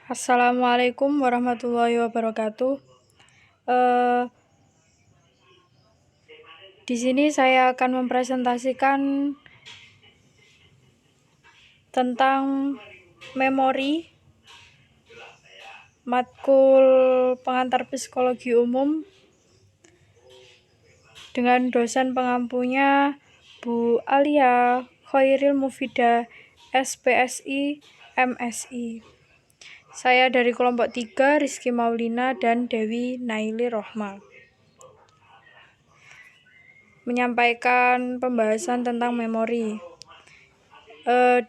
Assalamualaikum warahmatullahi wabarakatuh. Eh, di sini saya akan mempresentasikan tentang memori, matkul pengantar psikologi umum dengan dosen pengampunya Bu Alia Khairil Mufidah, SPSI, MSI. Saya dari kelompok 3, Rizky Maulina dan Dewi Naili Rohma, menyampaikan pembahasan tentang memori.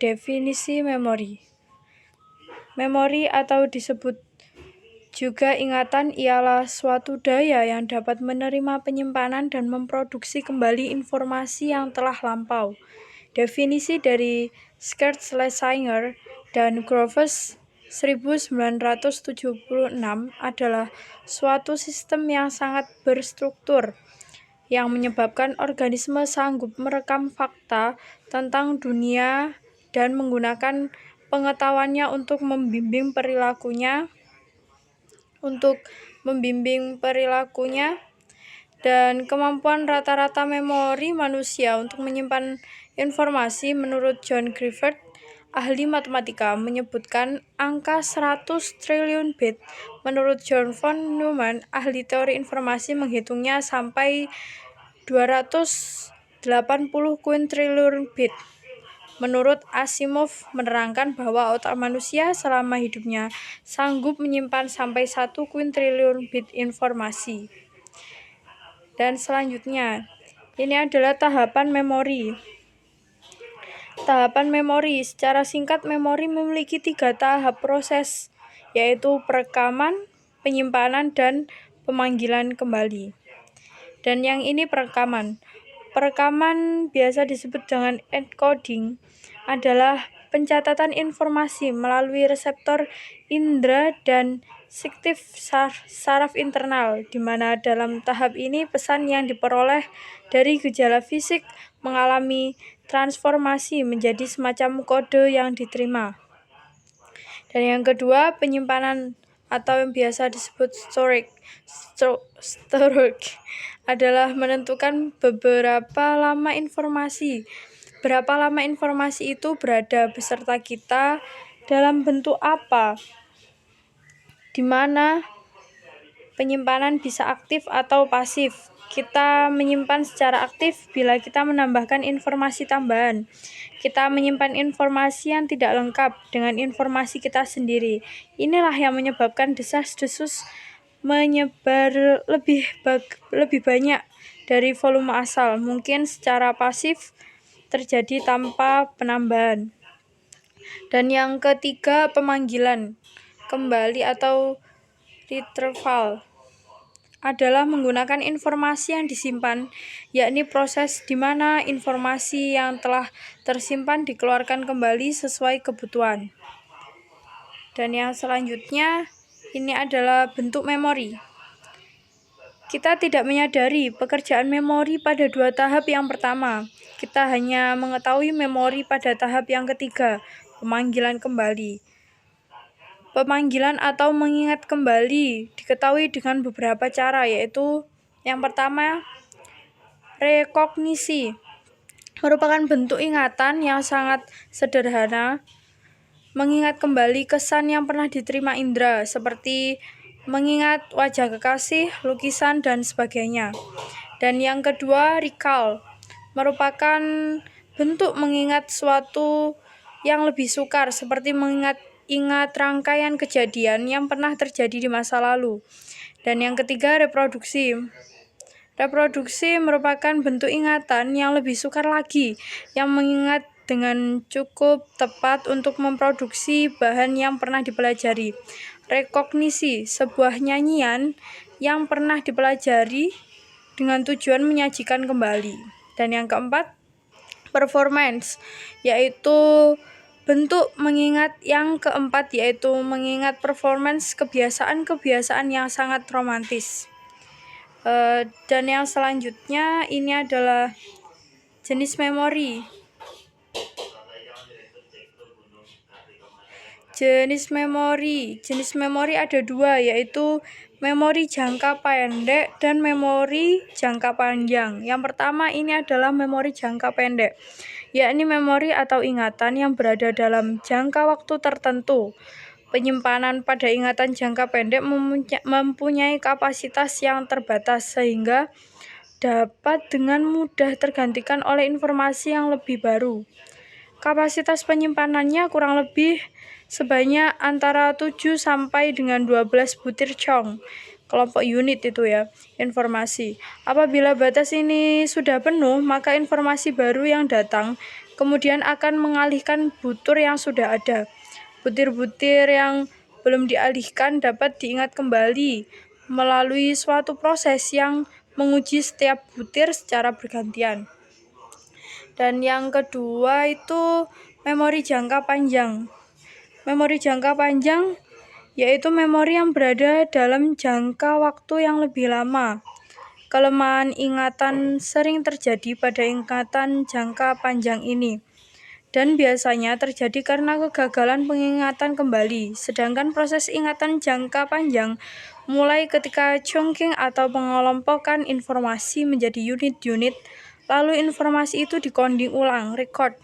Definisi memori. Memori atau disebut juga ingatan ialah suatu daya yang dapat menerima penyimpanan dan memproduksi kembali informasi yang telah lampau. Definisi dari Schertz-Schlesinger dan Groves 1976 adalah suatu sistem yang sangat berstruktur yang menyebabkan organisme sanggup merekam fakta tentang dunia dan menggunakan pengetahuannya untuk membimbing perilakunya, dan kemampuan rata-rata memori manusia untuk menyimpan informasi menurut John Griffith, ahli matematika, menyebutkan angka 100 triliun bit. Menurut John von Neumann, ahli teori informasi, menghitungnya sampai 280 kuintriliun bit. Menurut Asimov, menerangkan bahwa otak manusia selama hidupnya sanggup menyimpan sampai 1 kuintriliun bit informasi. Dan selanjutnya, ini adalah tahapan memori. Tahapan memori, secara singkat, memori memiliki 3 tahap proses, yaitu perekaman, penyimpanan, dan pemanggilan kembali. Dan yang ini perekaman. Perekaman biasa disebut dengan encoding, adalah pencatatan informasi melalui reseptor indera dan siktif saraf internal, di mana dalam tahap ini pesan yang diperoleh dari gejala fisik mengalami transformasi menjadi semacam kode yang diterima. Dan yang kedua, penyimpanan atau yang biasa disebut storage adalah menentukan berapa lama informasi itu berada beserta kita, dalam bentuk apa, di mana penyimpanan bisa aktif atau pasif. Kita menyimpan secara aktif bila kita menambahkan informasi tambahan. Kita menyimpan informasi yang tidak lengkap dengan informasi kita sendiri. Inilah yang menyebabkan desas-desus menyebar lebih banyak dari volume asal. Mungkin secara pasif terjadi tanpa penambahan. Dan yang ketiga, pemanggilan kembali atau retrieval adalah menggunakan informasi yang disimpan, yakni proses di mana informasi yang telah tersimpan dikeluarkan kembali sesuai kebutuhan. Dan yang selanjutnya, ini adalah bentuk memori. Kita tidak menyadari pekerjaan memori pada 2 tahap yang pertama. Kita hanya mengetahui memori pada tahap yang ketiga, pemanggilan kembali. Pemanggilan atau mengingat kembali diketahui dengan beberapa cara, yaitu yang pertama, rekognisi, merupakan bentuk ingatan yang sangat sederhana, mengingat kembali kesan yang pernah diterima indera, seperti mengingat wajah kekasih, lukisan, dan sebagainya. Dan yang kedua, recall, merupakan bentuk mengingat suatu yang lebih sukar, seperti mengingat rangkaian kejadian yang pernah terjadi di masa lalu. Dan yang ketiga, reproduksi. Reproduksi merupakan bentuk ingatan yang lebih sukar lagi, yang mengingat dengan cukup tepat untuk memproduksi bahan yang pernah dipelajari. Rekognisi, sebuah nyanyian yang pernah dipelajari dengan tujuan menyajikan kembali. Dan yang keempat, performance, yaitu bentuk mengingat yang keempat, yaitu mengingat performance kebiasaan-kebiasaan yang sangat romantis. Dan yang selanjutnya, ini adalah jenis memori. Jenis memori. Jenis memori ada dua, yaitu memori jangka pendek dan memori jangka panjang. Yang pertama ini adalah memori jangka pendek, yakni memori atau ingatan yang berada dalam jangka waktu tertentu. Penyimpanan pada ingatan jangka pendek mempunyai kapasitas yang terbatas sehingga dapat dengan mudah tergantikan oleh informasi yang lebih baru. Kapasitas penyimpanannya kurang lebih sebanyak antara 7 sampai dengan 12 butir chong, kelompok unit itu ya, informasi. Apabila batas ini sudah penuh, maka informasi baru yang datang kemudian akan mengalihkan butir yang sudah ada. Butir-butir yang belum dialihkan dapat diingat kembali melalui suatu proses yang menguji setiap butir secara bergantian. Dan yang kedua itu memori jangka panjang. Memori jangka panjang yaitu memori yang berada dalam jangka waktu yang lebih lama. Kelemahan ingatan sering terjadi pada ingatan jangka panjang ini, dan biasanya terjadi karena kegagalan pengingatan kembali. Sedangkan proses ingatan jangka panjang mulai ketika chunking atau pengelompokan informasi menjadi unit-unit, lalu informasi itu dicoding ulang, record,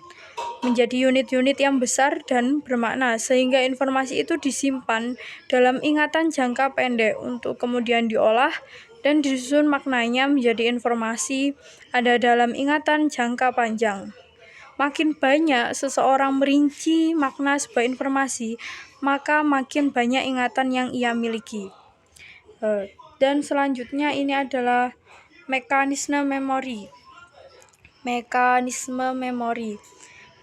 menjadi unit-unit yang besar dan bermakna, sehingga informasi itu disimpan dalam ingatan jangka pendek untuk kemudian diolah dan disusun maknanya menjadi informasi ada dalam ingatan jangka panjang. Makin banyak seseorang merinci makna sebuah informasi, maka makin banyak ingatan yang ia miliki. Dan selanjutnya ini adalah mekanisme memori. Mekanisme memori.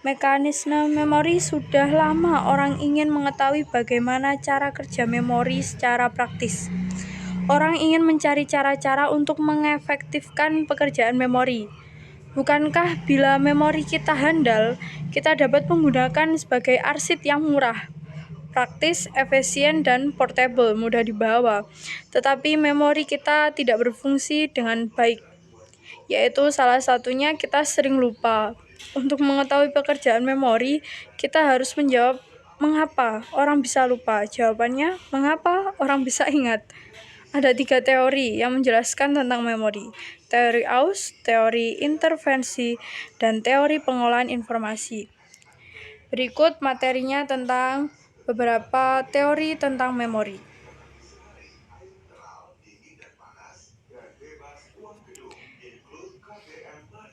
Mekanisme memori sudah lama orang ingin mengetahui bagaimana cara kerja memori secara praktis. Orang ingin mencari cara-cara untuk mengefektifkan pekerjaan memori. Bukankah bila memori kita handal, kita dapat menggunakan sebagai arsip yang murah, praktis, efisien, dan portable, mudah dibawa. Tetapi memori kita tidak berfungsi dengan baik, yaitu salah satunya kita sering lupa. Untuk mengetahui pekerjaan memori, kita harus menjawab, mengapa orang bisa lupa? Jawabannya, mengapa orang bisa ingat? Ada 3 teori yang menjelaskan tentang memori: teori Aus, teori intervensi, dan teori pengolahan informasi. Berikut materinya tentang beberapa teori tentang memori.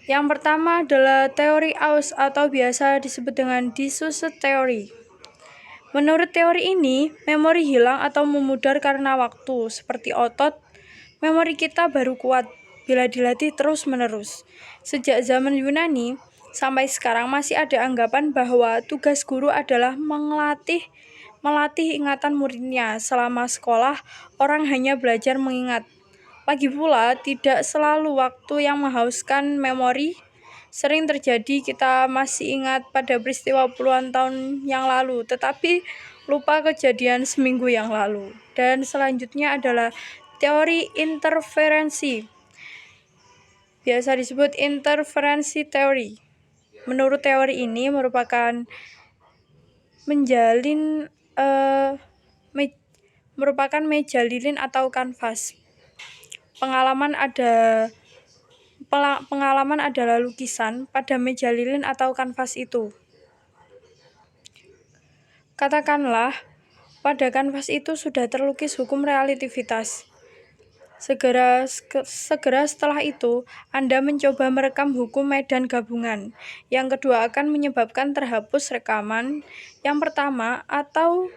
Yang pertama adalah teori Aus atau biasa disebut dengan dissociative theory. Menurut teori ini, memori hilang atau memudar karena waktu. Seperti otot, memori kita baru kuat bila dilatih terus-menerus. Sejak zaman Yunani sampai sekarang masih ada anggapan bahwa tugas guru adalah melatih ingatan muridnya. Selama sekolah, orang hanya belajar mengingat. Lagi pula, tidak selalu waktu yang menghauskan memori. Sering terjadi kita masih ingat pada peristiwa puluhan tahun yang lalu, tetapi lupa kejadian seminggu yang lalu. Dan selanjutnya adalah teori interferensi. Biasa disebut interferensi teori. Menurut teori ini merupakan meja lilin atau kanvas. Pengalaman adalah lukisan pada meja lilin atau kanvas itu. Katakanlah, pada kanvas itu sudah terlukis hukum relativitas. Segera setelah itu, Anda mencoba merekam hukum medan gabungan. Yang kedua akan menyebabkan terhapus rekaman yang pertama atau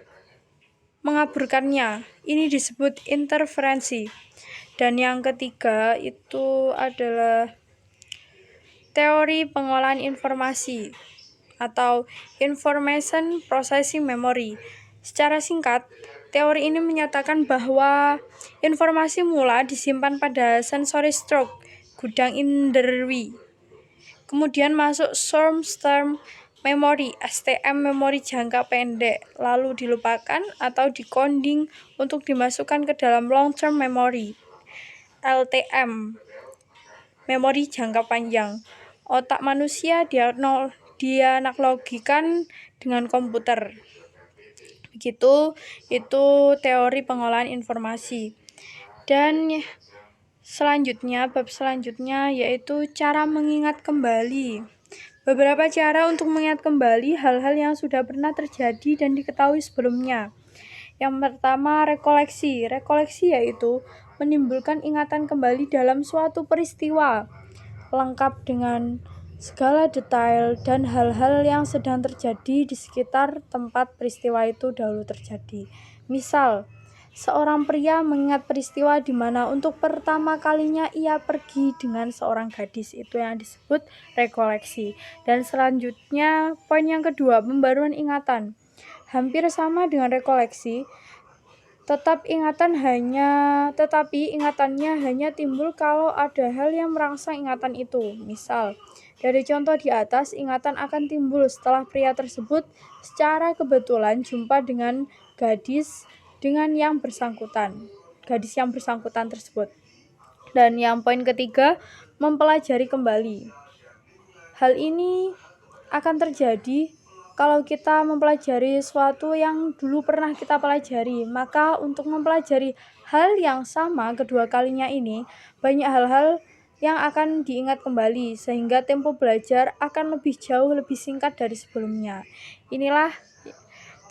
mengaburkannya. Ini disebut interferensi. Dan yang ketiga itu adalah teori pengolahan informasi atau information processing memory. Secara singkat, teori ini menyatakan bahwa informasi mula disimpan pada sensory stroke, gudang indera. Kemudian masuk short-term memory, STM, memori jangka pendek, lalu dilupakan atau decoding untuk dimasukkan ke dalam long-term memory, LTM, memori jangka panjang. Otak manusia dianalogikan dengan komputer. Begitu, itu teori pengolahan informasi. Dan selanjutnya, bab selanjutnya yaitu cara mengingat kembali. Beberapa cara untuk mengingat kembali hal-hal yang sudah pernah terjadi dan diketahui sebelumnya. Yang pertama, rekoleksi. Rekoleksi yaitu menimbulkan ingatan kembali dalam suatu peristiwa, lengkap dengan segala detail dan hal-hal yang sedang terjadi di sekitar tempat peristiwa itu dahulu terjadi. Misal, seorang pria mengingat peristiwa di mana untuk pertama kalinya ia pergi dengan seorang gadis, itu yang disebut rekoleksi. Dan selanjutnya, poin yang kedua, pembaruan ingatan. Hampir sama dengan rekoleksi, tetapi ingatannya hanya timbul kalau ada hal yang merangsang ingatan itu. Misal, dari contoh di atas, ingatan akan timbul setelah pria tersebut secara kebetulan jumpa dengan gadis yang bersangkutan tersebut. Dan yang poin ketiga, mempelajari kembali. Hal ini akan terjadi kalau kita mempelajari sesuatu yang dulu pernah kita pelajari. Maka untuk mempelajari hal yang sama kedua kalinya ini, banyak hal-hal yang akan diingat kembali, sehingga tempo belajar akan jauh lebih singkat dari sebelumnya. Inilah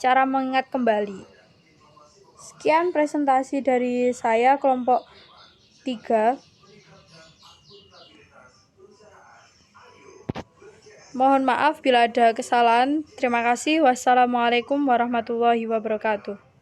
cara mengingat kembali. Sekian presentasi dari saya kelompok 3. Mohon maaf bila ada kesalahan. Terima kasih. Wassalamualaikum warahmatullahi wabarakatuh.